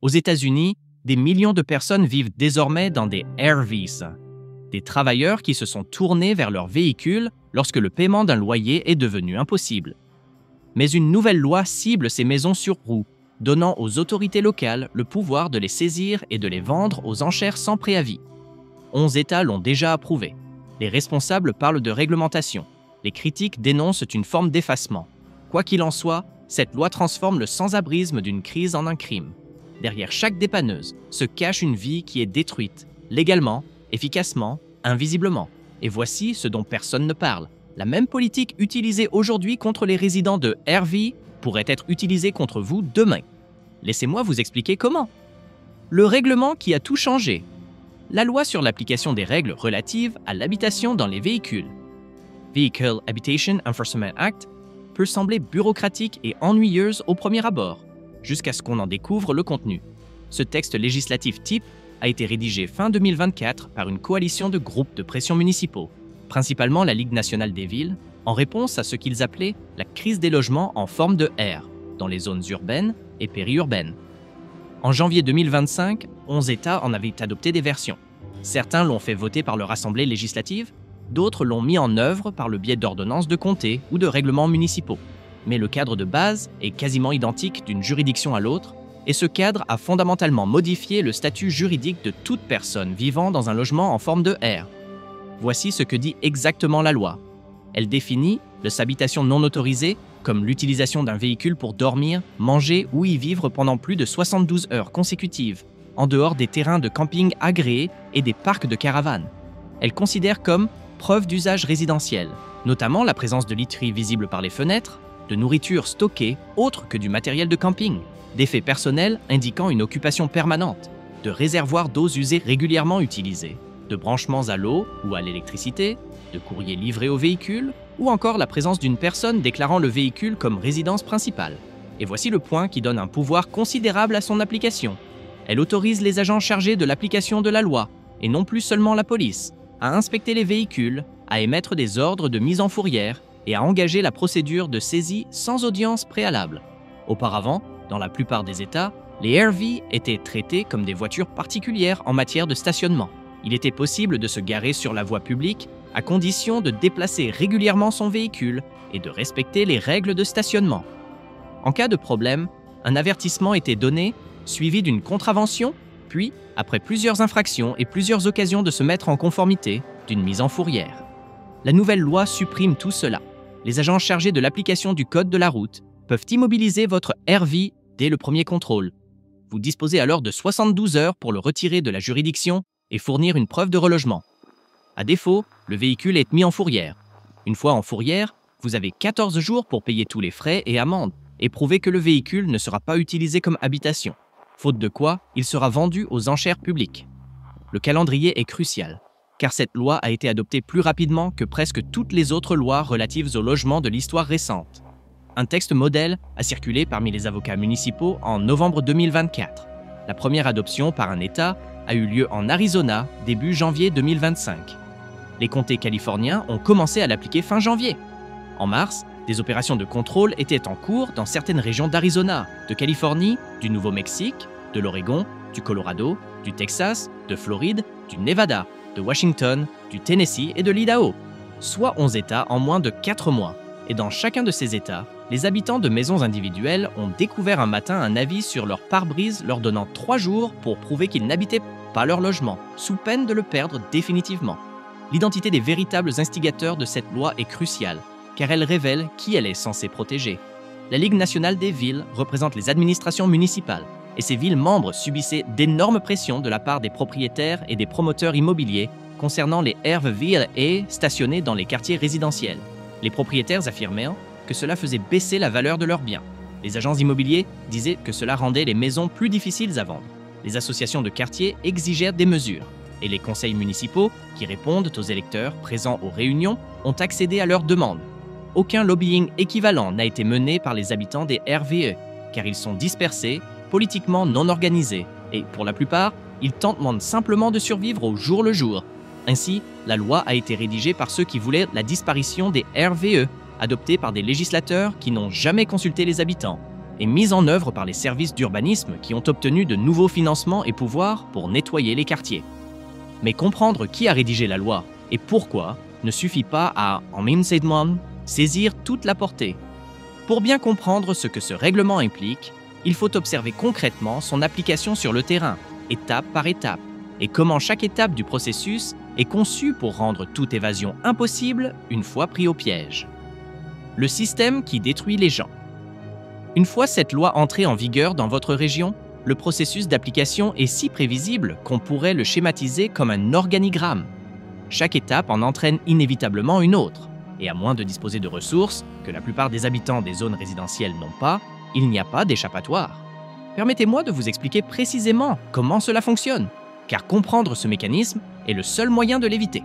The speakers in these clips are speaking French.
Aux États-Unis, des millions de personnes vivent désormais dans des RVs, des travailleurs qui se sont tournés vers leur véhicule lorsque le paiement d'un loyer est devenu impossible. Mais une nouvelle loi cible ces maisons sur roues, donnant aux autorités locales le pouvoir de les saisir et de les vendre aux enchères sans préavis. 11 États l'ont déjà approuvé. Les responsables parlent de réglementation. Les critiques dénoncent une forme d'effacement. Quoi qu'il en soit, cette loi transforme le sans-abrisme d'une crise en un crime. Derrière chaque dépanneuse se cache une vie qui est détruite, légalement, efficacement, invisiblement. Et voici ce dont personne ne parle. La même politique utilisée aujourd'hui contre les résidents de RV pourrait être utilisée contre vous demain. Laissez-moi vous expliquer comment. Le règlement qui a tout changé. La loi sur l'application des règles relatives à l'habitation dans les véhicules, Vehicle Habitation Enforcement Act, peut sembler bureaucratique et ennuyeuse au premier abord, jusqu'à ce qu'on en découvre le contenu. Ce texte législatif type a été rédigé fin 2024 par une coalition de groupes de pression municipaux, principalement la Ligue nationale des villes, en réponse à ce qu'ils appelaient la crise des logements en forme de R, dans les zones urbaines et périurbaines. En janvier 2025, 11 États en avaient adopté des versions. Certains l'ont fait voter par leur assemblée législative, d'autres l'ont mis en œuvre par le biais d'ordonnances de comté ou de règlements municipaux. Mais le cadre de base est quasiment identique d'une juridiction à l'autre, et ce cadre a fondamentalement modifié le statut juridique de toute personne vivant dans un logement en forme de R. Voici ce que dit exactement la loi. Elle définit l'habitation non autorisée comme l'utilisation d'un véhicule pour dormir, manger ou y vivre pendant plus de 72 heures consécutives, en dehors des terrains de camping agréés et des parcs de caravanes. Elle considère comme preuve d'usage résidentiel, notamment la présence de literie visible par les fenêtres, de nourriture stockée autre que du matériel de camping, d'effets personnels indiquant une occupation permanente, de réservoirs d'eau usés régulièrement utilisés, de branchements à l'eau ou à l'électricité, de courriers livrés au véhicule, ou encore la présence d'une personne déclarant le véhicule comme résidence principale. Et voici le point qui donne un pouvoir considérable à son application. Elle autorise les agents chargés de l'application de la loi, et non plus seulement la police, à inspecter les véhicules, à émettre des ordres de mise en fourrière et à engager la procédure de saisie sans audience préalable. Auparavant, dans la plupart des États, les RV étaient traités comme des voitures particulières en matière de stationnement. Il était possible de se garer sur la voie publique à condition de déplacer régulièrement son véhicule et de respecter les règles de stationnement. En cas de problème, un avertissement était donné, suivi d'une contravention, puis, après plusieurs infractions et plusieurs occasions de se mettre en conformité, d'une mise en fourrière. La nouvelle loi supprime tout cela. Les agents chargés de l'application du code de la route peuvent immobiliser votre RV dès le premier contrôle. Vous disposez alors de 72 heures pour le retirer de la juridiction et fournir une preuve de relogement. À défaut, le véhicule est mis en fourrière. Une fois en fourrière, vous avez 14 jours pour payer tous les frais et amendes et prouver que le véhicule ne sera pas utilisé comme habitation, faute de quoi il sera vendu aux enchères publiques. Le calendrier est crucial, car cette loi a été adoptée plus rapidement que presque toutes les autres lois relatives au logement de l'histoire récente. Un texte modèle a circulé parmi les avocats municipaux en novembre 2024. La première adoption par un État a eu lieu en Arizona début janvier 2025. Les comtés californiens ont commencé à l'appliquer fin janvier. En mars, des opérations de contrôle étaient en cours dans certaines régions d'Arizona, de Californie, du Nouveau-Mexique, de l'Oregon, du Colorado, du Texas, de Floride, du Nevada, de Washington, du Tennessee et de l'Idaho, soit 11 États en moins de 4 mois. Et dans chacun de ces États, les habitants de maisons individuelles ont découvert un matin un avis sur leur pare-brise leur donnant 3 jours pour prouver qu'ils n'habitaient pas leur logement, sous peine de le perdre définitivement. L'identité des véritables instigateurs de cette loi est cruciale, car elle révèle qui elle est censée protéger. La Ligue nationale des villes représente les administrations municipales, et ces villes membres subissaient d'énormes pressions de la part des propriétaires et des promoteurs immobiliers concernant les RVA stationnés dans les quartiers résidentiels. Les propriétaires affirmaient que cela faisait baisser la valeur de leurs biens. Les agents immobiliers disaient que cela rendait les maisons plus difficiles à vendre. Les associations de quartier exigèrent des mesures, et les conseils municipaux, qui répondent aux électeurs présents aux réunions, ont accédé à leurs demandes. Aucun lobbying équivalent n'a été mené par les habitants des RVE, car ils sont dispersés, politiquement non organisés, et pour la plupart, ils tentent simplement de survivre au jour le jour. Ainsi, la loi a été rédigée par ceux qui voulaient la disparition des RVE, adoptée par des législateurs qui n'ont jamais consulté les habitants. est mise en œuvre par les services d'urbanisme qui ont obtenu de nouveaux financements et pouvoirs pour nettoyer les quartiers. Mais comprendre qui a rédigé la loi et pourquoi ne suffit pas à, en même temps, saisir toute la portée. Pour bien comprendre ce que ce règlement implique, il faut observer concrètement son application sur le terrain, étape par étape, et comment chaque étape du processus est conçue pour rendre toute évasion impossible une fois pris au piège. Le système qui détruit les gens. Une fois cette loi entrée en vigueur dans votre région, le processus d'application est si prévisible qu'on pourrait le schématiser comme un organigramme. Chaque étape en entraîne inévitablement une autre, et à moins de disposer de ressources que la plupart des habitants des zones résidentielles n'ont pas, il n'y a pas d'échappatoire. Permettez-moi de vous expliquer précisément comment cela fonctionne, car comprendre ce mécanisme est le seul moyen de l'éviter.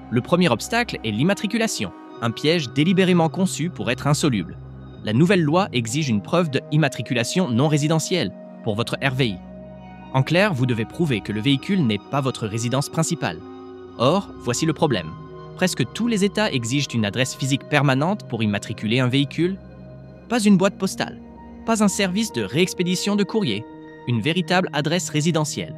Le premier obstacle est l'immatriculation, un piège délibérément conçu pour être insoluble. La nouvelle loi exige une preuve d'immatriculation non résidentielle pour votre RVI. En clair, vous devez prouver que le véhicule n'est pas votre résidence principale. Or, voici le problème. Presque tous les États exigent une adresse physique permanente pour immatriculer un véhicule. Pas une boîte postale, pas un service de réexpédition de courrier, une véritable adresse résidentielle.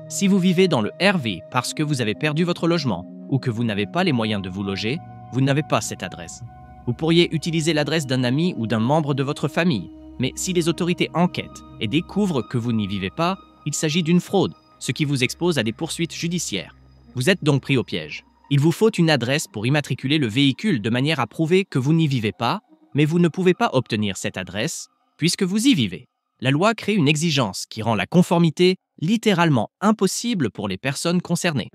Si vous vivez dans le RV parce que vous avez perdu votre logement ou que vous n'avez pas les moyens de vous loger, vous n'avez pas cette adresse. Vous pourriez utiliser l'adresse d'un ami ou d'un membre de votre famille, mais si les autorités enquêtent et découvrent que vous n'y vivez pas, il s'agit d'une fraude, ce qui vous expose à des poursuites judiciaires. Vous êtes donc pris au piège. Il vous faut une adresse pour immatriculer le véhicule de manière à prouver que vous n'y vivez pas, mais vous ne pouvez pas obtenir cette adresse puisque vous y vivez. La loi crée une exigence qui rend la conformité littéralement impossible pour les personnes concernées.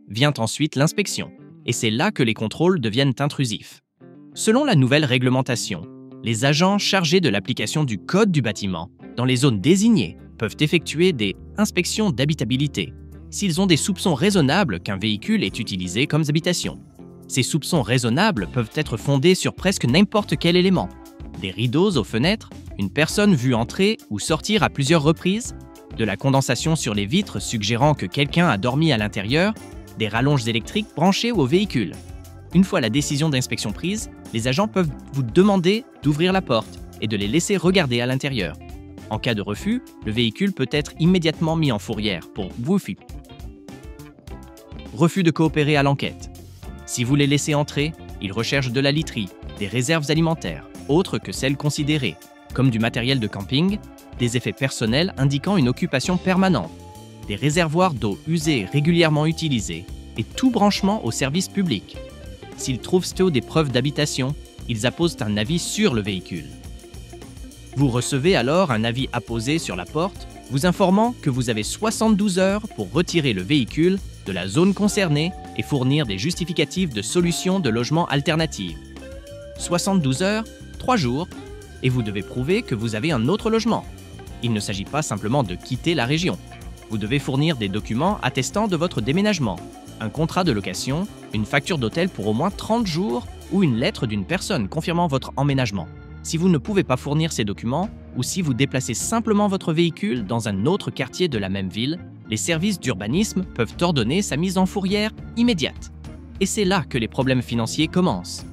Vient ensuite l'inspection, et c'est là que les contrôles deviennent intrusifs. Selon la nouvelle réglementation, les agents chargés de l'application du code du bâtiment dans les zones désignées peuvent effectuer des inspections d'habitabilité s'ils ont des soupçons raisonnables qu'un véhicule est utilisé comme habitation. Ces soupçons raisonnables peuvent être fondés sur presque n'importe quel élément. Des rideaux aux fenêtres, une personne vue entrer ou sortir à plusieurs reprises, de la condensation sur les vitres suggérant que quelqu'un a dormi à l'intérieur, des rallonges électriques branchées au véhicule. Une fois la décision d'inspection prise, les agents peuvent vous demander d'ouvrir la porte et de les laisser regarder à l'intérieur. En cas de refus, le véhicule peut être immédiatement mis en fourrière pour refus. Refus de coopérer à l'enquête. Si vous les laissez entrer, ils recherchent de la literie, des réserves alimentaires, autres que celles considérées, comme du matériel de camping, des effets personnels indiquant une occupation permanente, des réservoirs d'eau usés régulièrement utilisés et tout branchement au service public. S'ils trouvent des preuves d'habitation, ils apposent un avis sur le véhicule. Vous recevez alors un avis apposé sur la porte, vous informant que vous avez 72 heures pour retirer le véhicule de la zone concernée et fournir des justificatifs de solutions de logement alternatives. 72 heures, 3 jours, et vous devez prouver que vous avez un autre logement. Il ne s'agit pas simplement de quitter la région. Vous devez fournir des documents attestant de votre déménagement, un contrat de location, une facture d'hôtel pour au moins 30 jours ou une lettre d'une personne confirmant votre emménagement. Si vous ne pouvez pas fournir ces documents ou si vous déplacez simplement votre véhicule dans un autre quartier de la même ville, les services d'urbanisme peuvent ordonner sa mise en fourrière immédiate. Et c'est là que les problèmes financiers commencent.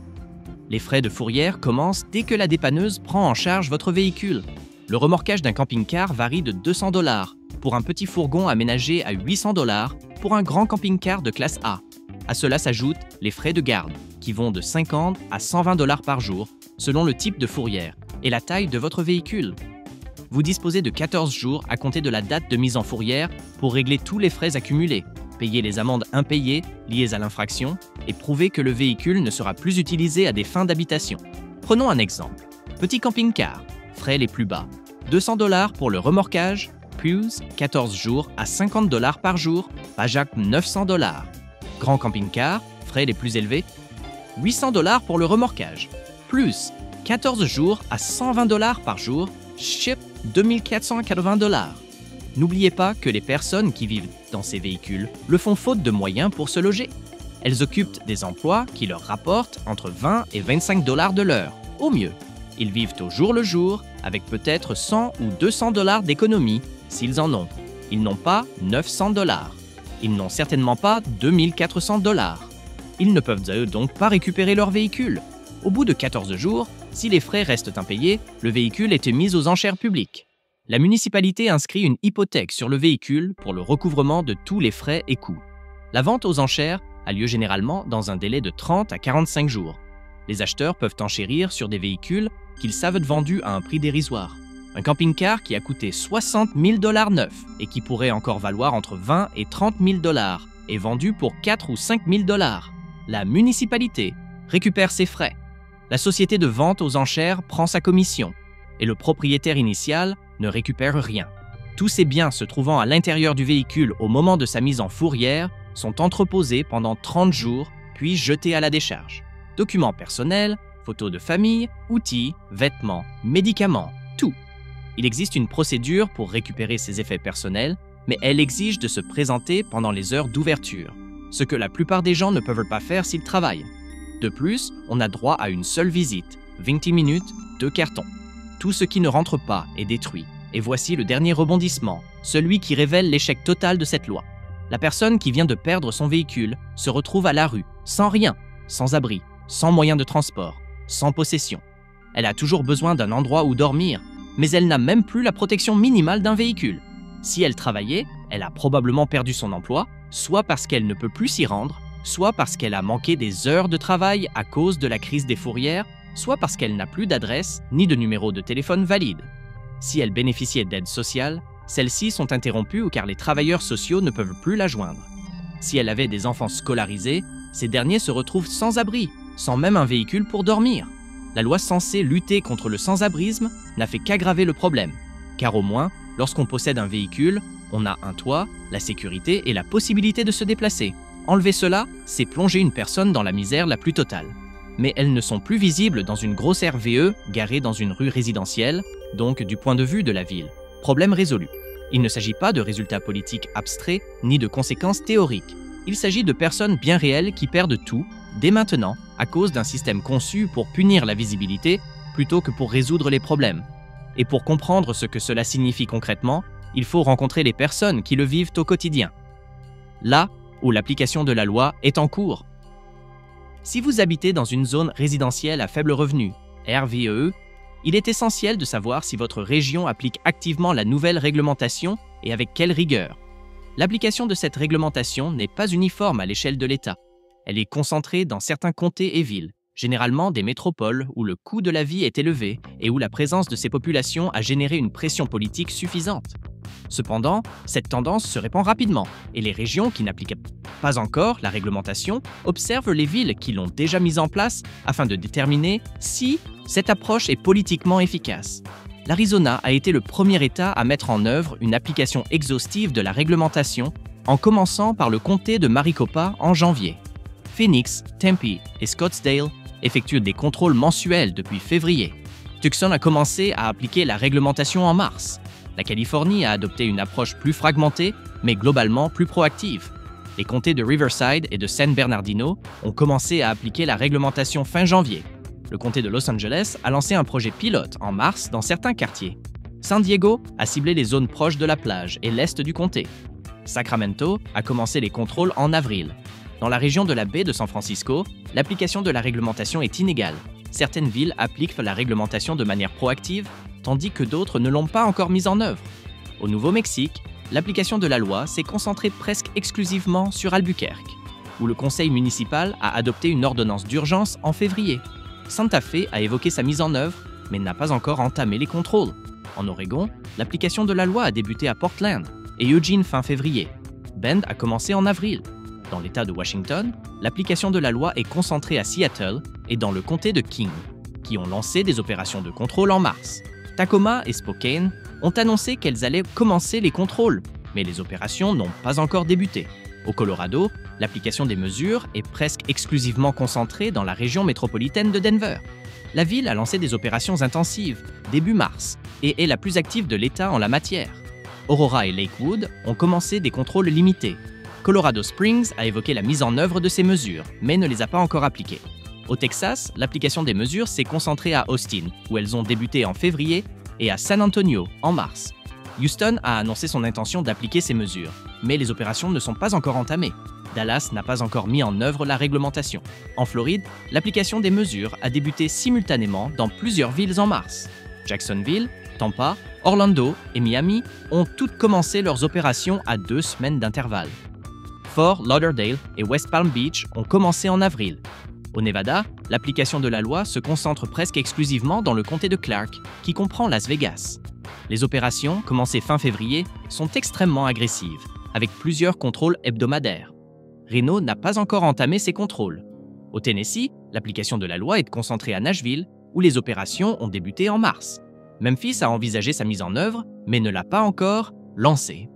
Les frais de fourrière commencent dès que la dépanneuse prend en charge votre véhicule. Le remorquage d'un camping-car varie de 200 $ pour un petit fourgon aménagé à 800 $ pour un grand camping-car de classe A. À cela s'ajoutent les frais de garde, qui vont de 50 à 120 $ par jour, selon le type de fourrière et la taille de votre véhicule. Vous disposez de 14 jours à compter de la date de mise en fourrière pour régler tous les frais accumulés, payer les amendes impayées liées à l'infraction et prouver que le véhicule ne sera plus utilisé à des fins d'habitation. Prenons un exemple. Petit camping-car, frais les plus bas, 200 $ pour le remorquage, plus 14 jours à 50 $ par jour, Pajak 900 $. Grand camping-car, frais les plus élevés, 800 $ pour le remorquage, plus 14 jours à 120 $ par jour, Ship 2480 $. N'oubliez pas que les personnes qui vivent dans ces véhicules le font faute de moyens pour se loger. Elles occupent des emplois qui leur rapportent entre 20 et 25 $ de l'heure, au mieux. Ils vivent au jour le jour, avec peut-être 100 ou 200 $ d'économie, s'ils en ont. Ils n'ont pas 900 $. Ils n'ont certainement pas 2400 $. Ils ne peuvent donc pas récupérer leur véhicule. Au bout de 14 jours, Si les frais restent impayés, le véhicule est mis aux enchères publiques. La municipalité inscrit une hypothèque sur le véhicule pour le recouvrement de tous les frais et coûts. La vente aux enchères a lieu généralement dans un délai de 30 à 45 jours. Les acheteurs peuvent enchérir sur des véhicules qu'ils savent vendus à un prix dérisoire. Un camping-car qui a coûté 60 000 $ neuf et qui pourrait encore valoir entre 20 et 30 000 $ est vendu pour 4 ou 5 000 $. La municipalité récupère ses frais. La société de vente aux enchères prend sa commission et le propriétaire initial ne récupère rien. Tous ces biens se trouvant à l'intérieur du véhicule au moment de sa mise en fourrière sont entreposés pendant 30 jours puis jetés à la décharge. Documents personnels, photos de famille, outils, vêtements, médicaments, tout. Il existe une procédure pour récupérer ces effets personnels, mais elle exige de se présenter pendant les heures d'ouverture, ce que la plupart des gens ne peuvent pas faire s'ils travaillent. De plus, on a droit à une seule visite, 20 minutes, 2 cartons. Tout ce qui ne rentre pas est détruit. Et voici le dernier rebondissement, celui qui révèle l'échec total de cette loi. La personne qui vient de perdre son véhicule se retrouve à la rue, sans rien, sans abri, sans moyen de transport, sans possession. Elle a toujours besoin d'un endroit où dormir, mais elle n'a même plus la protection minimale d'un véhicule. Si elle travaillait, elle a probablement perdu son emploi, soit parce qu'elle ne peut plus s'y rendre, soit parce qu'elle a manqué des heures de travail à cause de la crise des fourrières, soit parce qu'elle n'a plus d'adresse ni de numéro de téléphone valide. Si elle bénéficiait d'aide sociale, celles-ci sont interrompues car les travailleurs sociaux ne peuvent plus la joindre. Si elle avait des enfants scolarisés, ces derniers se retrouvent sans abri, sans même un véhicule pour dormir. La loi censée lutter contre le sans-abrisme n'a fait qu'aggraver le problème, car au moins, lorsqu'on possède un véhicule, on a un toit, la sécurité et la possibilité de se déplacer. Enlever cela, c'est plonger une personne dans la misère la plus totale. Mais elles ne sont plus visibles dans une grosse RVE garée dans une rue résidentielle, donc du point de vue de la ville. Problème résolu. Il ne s'agit pas de résultats politiques abstraits ni de conséquences théoriques. Il s'agit de personnes bien réelles qui perdent tout, dès maintenant, à cause d'un système conçu pour punir la visibilité plutôt que pour résoudre les problèmes. Et pour comprendre ce que cela signifie concrètement, il faut rencontrer les personnes qui le vivent au quotidien. Là où l'application de la loi est en cours. Si vous habitez dans une zone résidentielle à faible revenu, RVE, il est essentiel de savoir si votre région applique activement la nouvelle réglementation et avec quelle rigueur. L'application de cette réglementation n'est pas uniforme à l'échelle de l'État. Elle est concentrée dans certains comtés et villes, généralement des métropoles où le coût de la vie est élevé et où la présence de ces populations a généré une pression politique suffisante. Cependant, cette tendance se répand rapidement et les régions qui n'appliquent pas encore la réglementation observent les villes qui l'ont déjà mise en place afin de déterminer si cette approche est politiquement efficace. L'Arizona a été le premier État à mettre en œuvre une application exhaustive de la réglementation en commençant par le comté de Maricopa en janvier. Phoenix, Tempe et Scottsdale effectuent des contrôles mensuels depuis février. Tucson a commencé à appliquer la réglementation en mars. La Californie a adopté une approche plus fragmentée, mais globalement plus proactive. Les comtés de Riverside et de San Bernardino ont commencé à appliquer la réglementation fin janvier. Le comté de Los Angeles a lancé un projet pilote en mars dans certains quartiers. San Diego a ciblé les zones proches de la plage et l'est du comté. Sacramento a commencé les contrôles en avril. Dans la région de la baie de San Francisco, l'application de la réglementation est inégale. Certaines villes appliquent la réglementation de manière proactive, tandis que d'autres ne l'ont pas encore mise en œuvre. Au Nouveau-Mexique, l'application de la loi s'est concentrée presque exclusivement sur Albuquerque, où le conseil municipal a adopté une ordonnance d'urgence en février. Santa Fe a évoqué sa mise en œuvre, mais n'a pas encore entamé les contrôles. En Oregon, l'application de la loi a débuté à Portland et Eugene fin février. Bend a commencé en avril. Dans l'État de Washington, l'application de la loi est concentrée à Seattle et dans le comté de King, qui ont lancé des opérations de contrôle en mars. Tacoma et Spokane ont annoncé qu'elles allaient commencer les contrôles, mais les opérations n'ont pas encore débuté. Au Colorado, l'application des mesures est presque exclusivement concentrée dans la région métropolitaine de Denver. La ville a lancé des opérations intensives début mars et est la plus active de l'État en la matière. Aurora et Lakewood ont commencé des contrôles limités. Colorado Springs a évoqué la mise en œuvre de ces mesures, mais ne les a pas encore appliquées. Au Texas, l'application des mesures s'est concentrée à Austin, où elles ont débuté en février, et à San Antonio, en mars. Houston a annoncé son intention d'appliquer ces mesures, mais les opérations ne sont pas encore entamées. Dallas n'a pas encore mis en œuvre la réglementation. En Floride, l'application des mesures a débuté simultanément dans plusieurs villes en mars. Jacksonville, Tampa, Orlando et Miami ont toutes commencé leurs opérations à 2 semaines d'intervalle. Fort Lauderdale et West Palm Beach ont commencé en avril. Au Nevada, l'application de la loi se concentre presque exclusivement dans le comté de Clark, qui comprend Las Vegas. Les opérations, commencées fin février, sont extrêmement agressives, avec plusieurs contrôles hebdomadaires. Reno n'a pas encore entamé ses contrôles. Au Tennessee, l'application de la loi est concentrée à Nashville, où les opérations ont débuté en mars. Memphis a envisagé sa mise en œuvre, mais ne l'a pas encore lancée.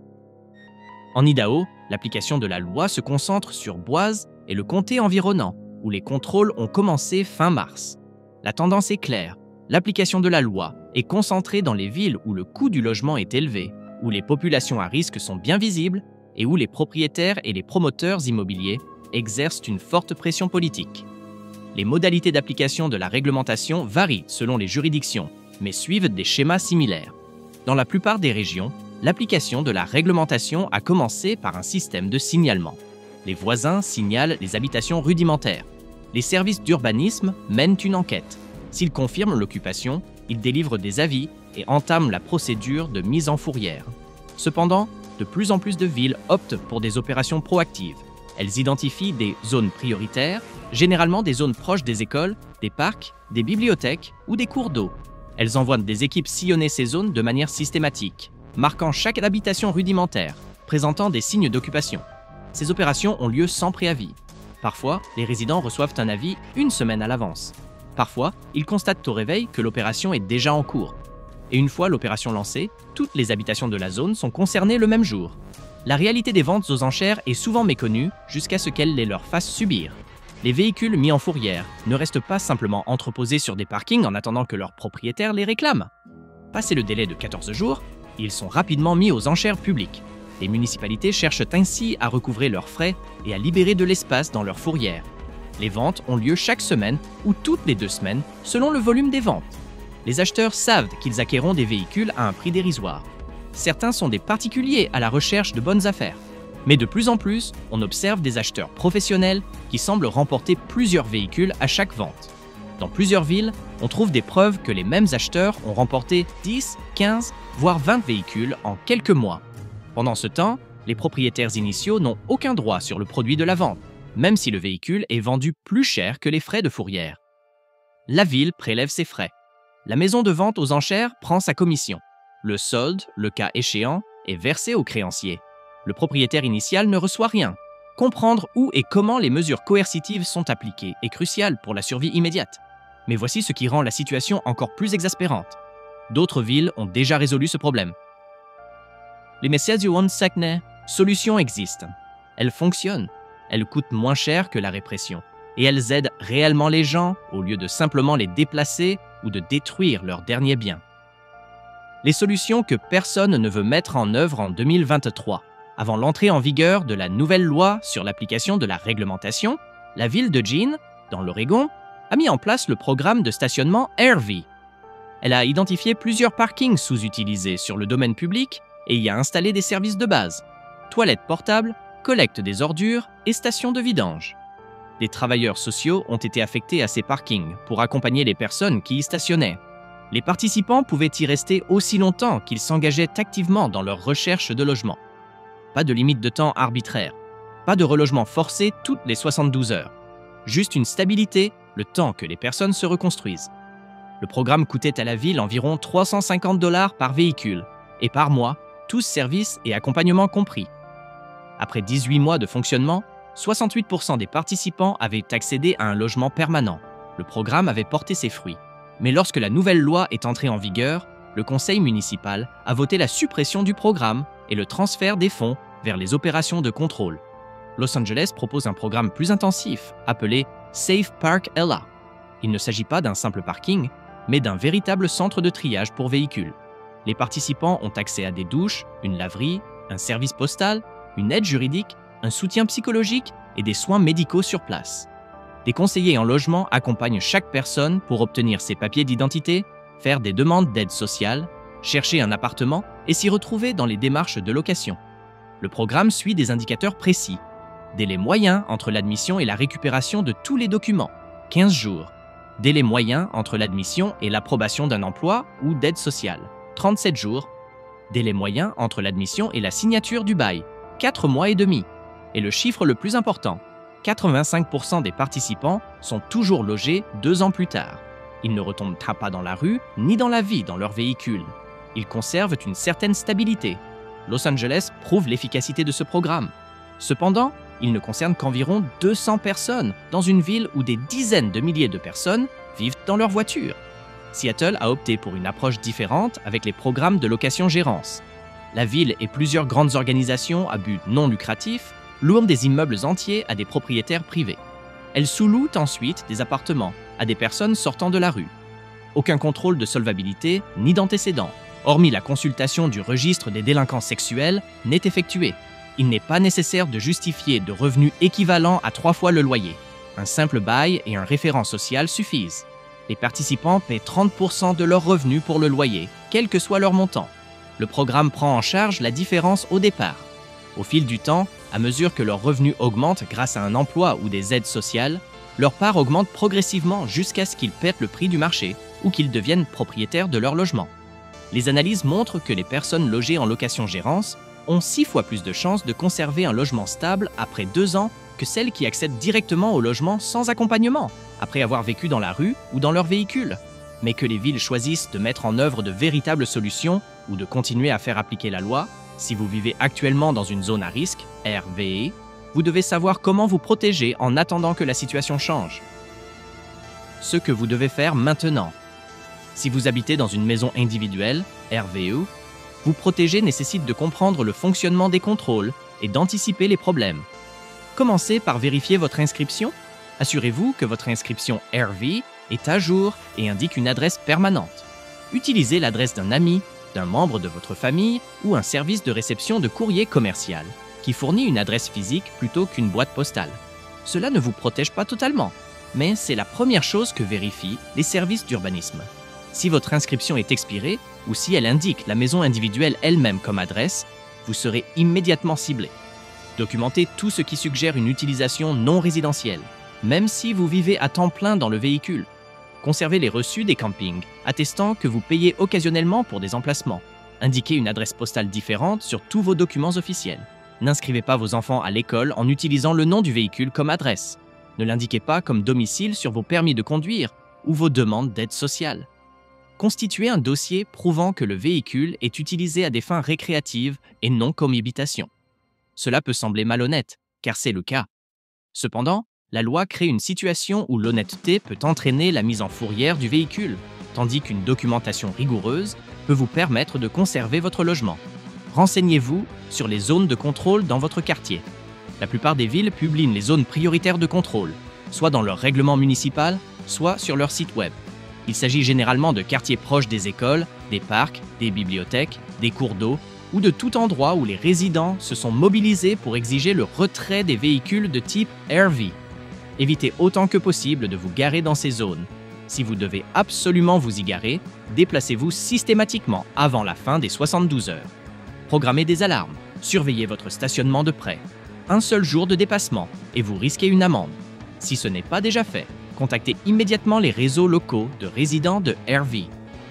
En Idaho, l'application de la loi se concentre sur Boise et le comté environnant, où les contrôles ont commencé fin mars. La tendance est claire, l'application de la loi est concentrée dans les villes où le coût du logement est élevé, où les populations à risque sont bien visibles et où les propriétaires et les promoteurs immobiliers exercent une forte pression politique. Les modalités d'application de la réglementation varient selon les juridictions, mais suivent des schémas similaires. Dans la plupart des régions, l'application de la réglementation a commencé par un système de signalement. Les voisins signalent les habitations rudimentaires. Les services d'urbanisme mènent une enquête. S'ils confirment l'occupation, ils délivrent des avis et entament la procédure de mise en fourrière. Cependant, de plus en plus de villes optent pour des opérations proactives. Elles identifient des zones prioritaires, généralement des zones proches des écoles, des parcs, des bibliothèques ou des cours d'eau. Elles envoient des équipes sillonner ces zones de manière systématique, marquant chaque habitation rudimentaire, présentant des signes d'occupation. Ces opérations ont lieu sans préavis. Parfois, les résidents reçoivent un avis 1 semaine à l'avance. Parfois, ils constatent au réveil que l'opération est déjà en cours. Et une fois l'opération lancée, toutes les habitations de la zone sont concernées le même jour. La réalité des ventes aux enchères est souvent méconnue jusqu'à ce qu'elles les leur fassent subir. Les véhicules mis en fourrière ne restent pas simplement entreposés sur des parkings en attendant que leurs propriétaires les réclament. Passé le délai de 14 jours, ils sont rapidement mis aux enchères publiques. Les municipalités cherchent ainsi à recouvrer leurs frais et à libérer de l'espace dans leurs fourrières. Les ventes ont lieu chaque semaine ou toutes les 2 semaines selon le volume des ventes. Les acheteurs savent qu'ils acquerront des véhicules à un prix dérisoire. Certains sont des particuliers à la recherche de bonnes affaires. Mais de plus en plus, on observe des acheteurs professionnels qui semblent remporter plusieurs véhicules à chaque vente. Dans plusieurs villes, on trouve des preuves que les mêmes acheteurs ont remporté 10, 15, voire 20 véhicules en quelques mois. Pendant ce temps, les propriétaires initiaux n'ont aucun droit sur le produit de la vente, même si le véhicule est vendu plus cher que les frais de fourrière. La ville prélève ses frais. La maison de vente aux enchères prend sa commission. Le solde, le cas échéant, est versé au créancier. Le propriétaire initial ne reçoit rien. Comprendre où et comment les mesures coercitives sont appliquées est crucial pour la survie immédiate. Mais voici ce qui rend la situation encore plus exaspérante. D'autres villes ont déjà résolu ce problème. Les solutions existent. Elles fonctionnent. Elles coûtent moins cher que la répression. Et elles aident réellement les gens au lieu de simplement les déplacer ou de détruire leurs derniers biens. Les solutions que personne ne veut mettre en œuvre en 2023. Avant l'entrée en vigueur de la nouvelle loi sur l'application de la réglementation, la ville de Jean, dans l'Oregon, a mis en place le programme de stationnement AirV. Elle a identifié plusieurs parkings sous-utilisés sur le domaine public et y a installé des services de base, toilettes portables, collecte des ordures et stations de vidange. Des travailleurs sociaux ont été affectés à ces parkings pour accompagner les personnes qui y stationnaient. Les participants pouvaient y rester aussi longtemps qu'ils s'engageaient activement dans leur recherche de logement. Pas de limite de temps arbitraire, pas de relogement forcé toutes les 72 heures. Juste une stabilité, le temps que les personnes se reconstruisent. Le programme coûtait à la ville environ 350 $ par véhicule et par mois, tous services et accompagnements compris. Après 18 mois de fonctionnement, 68% des participants avaient accédé à un logement permanent. Le programme avait porté ses fruits. Mais lorsque la nouvelle loi est entrée en vigueur, le conseil municipal a voté la suppression du programme et le transfert des fonds vers les opérations de contrôle. Los Angeles propose un programme plus intensif, appelé Safe Park LA. Il ne s'agit pas d'un simple parking, mais d'un véritable centre de triage pour véhicules. Les participants ont accès à des douches, une laverie, un service postal, une aide juridique, un soutien psychologique et des soins médicaux sur place. Des conseillers en logement accompagnent chaque personne pour obtenir ses papiers d'identité, faire des demandes d'aide sociale, chercher un appartement et s'y retrouver dans les démarches de location. Le programme suit des indicateurs précis. Délai moyen entre l'admission et la récupération de tous les documents, 15 jours. Délai moyen entre l'admission et l'approbation d'un emploi ou d'aide sociale, 37 jours. Délai moyen entre l'admission et la signature du bail, 4 mois et demi. Et le chiffre le plus important, 85% des participants sont toujours logés 2 ans plus tard. Ils ne retombent pas dans la rue ni dans la vie dans leur véhicule. Ils conservent une certaine stabilité. Los Angeles prouve l'efficacité de ce programme. Cependant, il ne concerne qu'environ 200 personnes dans une ville où des dizaines de milliers de personnes vivent dans leur voiture. Seattle a opté pour une approche différente avec les programmes de location-gérance. La ville et plusieurs grandes organisations à but non lucratif louent des immeubles entiers à des propriétaires privés. Elles sous-louent ensuite des appartements à des personnes sortant de la rue. Aucun contrôle de solvabilité ni d'antécédents, hormis la consultation du registre des délinquants sexuels, n'est effectué. Il n'est pas nécessaire de justifier de revenus équivalents à 3 fois le loyer. Un simple bail et un référent social suffisent. Les participants paient 30% de leurs revenus pour le loyer, quel que soit leur montant. Le programme prend en charge la différence au départ. Au fil du temps, à mesure que leurs revenus augmentent grâce à un emploi ou des aides sociales, leur part augmente progressivement jusqu'à ce qu'ils perdent le prix du marché ou qu'ils deviennent propriétaires de leur logement. Les analyses montrent que les personnes logées en location-gérance ont 6 fois plus de chances de conserver un logement stable après 2 ans que celles qui accèdent directement au logement sans accompagnement, après avoir vécu dans la rue ou dans leur véhicule. Mais que les villes choisissent de mettre en œuvre de véritables solutions ou de continuer à faire appliquer la loi, si vous vivez actuellement dans une zone à risque, RVE, vous devez savoir comment vous protéger en attendant que la situation change. Ce que vous devez faire maintenant. Si vous habitez dans une maison individuelle, RVE, vous protéger nécessite de comprendre le fonctionnement des contrôles et d'anticiper les problèmes. Commencez par vérifier votre inscription. Assurez-vous que votre inscription RV est à jour et indique une adresse permanente. Utilisez l'adresse d'un ami, d'un membre de votre famille ou un service de réception de courrier commercial qui fournit une adresse physique plutôt qu'une boîte postale. Cela ne vous protège pas totalement, mais c'est la première chose que vérifient les services d'urbanisme. Si votre inscription est expirée ou si elle indique la maison individuelle elle-même comme adresse, vous serez immédiatement ciblé. Documentez tout ce qui suggère une utilisation non résidentielle, même si vous vivez à temps plein dans le véhicule. Conservez les reçus des campings, attestant que vous payez occasionnellement pour des emplacements. Indiquez une adresse postale différente sur tous vos documents officiels. N'inscrivez pas vos enfants à l'école en utilisant le nom du véhicule comme adresse. Ne l'indiquez pas comme domicile sur vos permis de conduire ou vos demandes d'aide sociale. Constituez un dossier prouvant que le véhicule est utilisé à des fins récréatives et non comme habitation. Cela peut sembler malhonnête, car c'est le cas. Cependant, la loi crée une situation où l'honnêteté peut entraîner la mise en fourrière du véhicule, tandis qu'une documentation rigoureuse peut vous permettre de conserver votre logement. Renseignez-vous sur les zones de contrôle dans votre quartier. La plupart des villes publient les zones prioritaires de contrôle, soit dans leur règlement municipal, soit sur leur site web. Il s'agit généralement de quartiers proches des écoles, des parcs, des bibliothèques, des cours d'eau ou de tout endroit où les résidents se sont mobilisés pour exiger le retrait des véhicules de type RV. Évitez autant que possible de vous garer dans ces zones. Si vous devez absolument vous y garer, déplacez-vous systématiquement avant la fin des 72 heures. Programmez des alarmes, surveillez votre stationnement de près. Un seul jour de dépassement et vous risquez une amende. Si ce n'est pas déjà fait, contactez immédiatement les réseaux locaux de résidents de RV.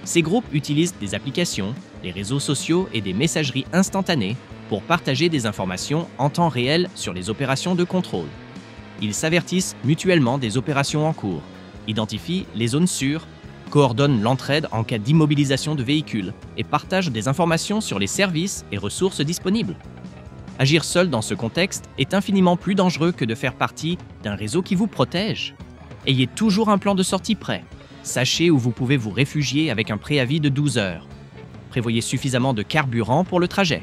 Ces groupes utilisent des applications, des réseaux sociaux et des messageries instantanées pour partager des informations en temps réel sur les opérations de contrôle. Ils s'avertissent mutuellement des opérations en cours, identifient les zones sûres, coordonnent l'entraide en cas d'immobilisation de véhicules et partagent des informations sur les services et ressources disponibles. Agir seul dans ce contexte est infiniment plus dangereux que de faire partie d'un réseau qui vous protège. Ayez toujours un plan de sortie prêt. Sachez où vous pouvez vous réfugier avec un préavis de 12 heures. Prévoyez suffisamment de carburant pour le trajet.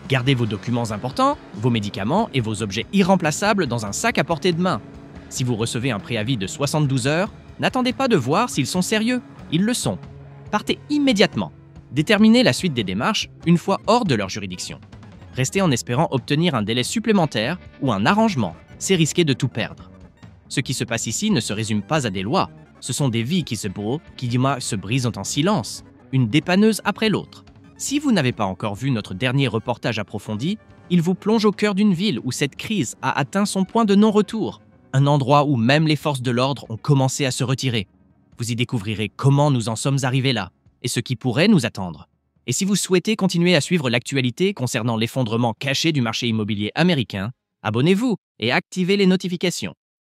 Gardez vos documents importants, vos médicaments et vos objets irremplaçables dans un sac à portée de main. Si vous recevez un préavis de 72 heures, n'attendez pas de voir s'ils sont sérieux. Ils le sont. Partez immédiatement. Déterminez la suite des démarches une fois hors de leur juridiction. Restez en espérant obtenir un délai supplémentaire ou un arrangement. C'est risquer de tout perdre. Ce qui se passe ici ne se résume pas à des lois. Ce sont des vies qui se brisent en silence, une dépanneuse après l'autre. Si vous n'avez pas encore vu notre dernier reportage approfondi, il vous plonge au cœur d'une ville où cette crise a atteint son point de non-retour, un endroit où même les forces de l'ordre ont commencé à se retirer. Vous y découvrirez comment nous en sommes arrivés là et ce qui pourrait nous attendre. Et si vous souhaitez continuer à suivre l'actualité concernant l'effondrement caché du marché immobilier américain, abonnez-vous et activez les notifications.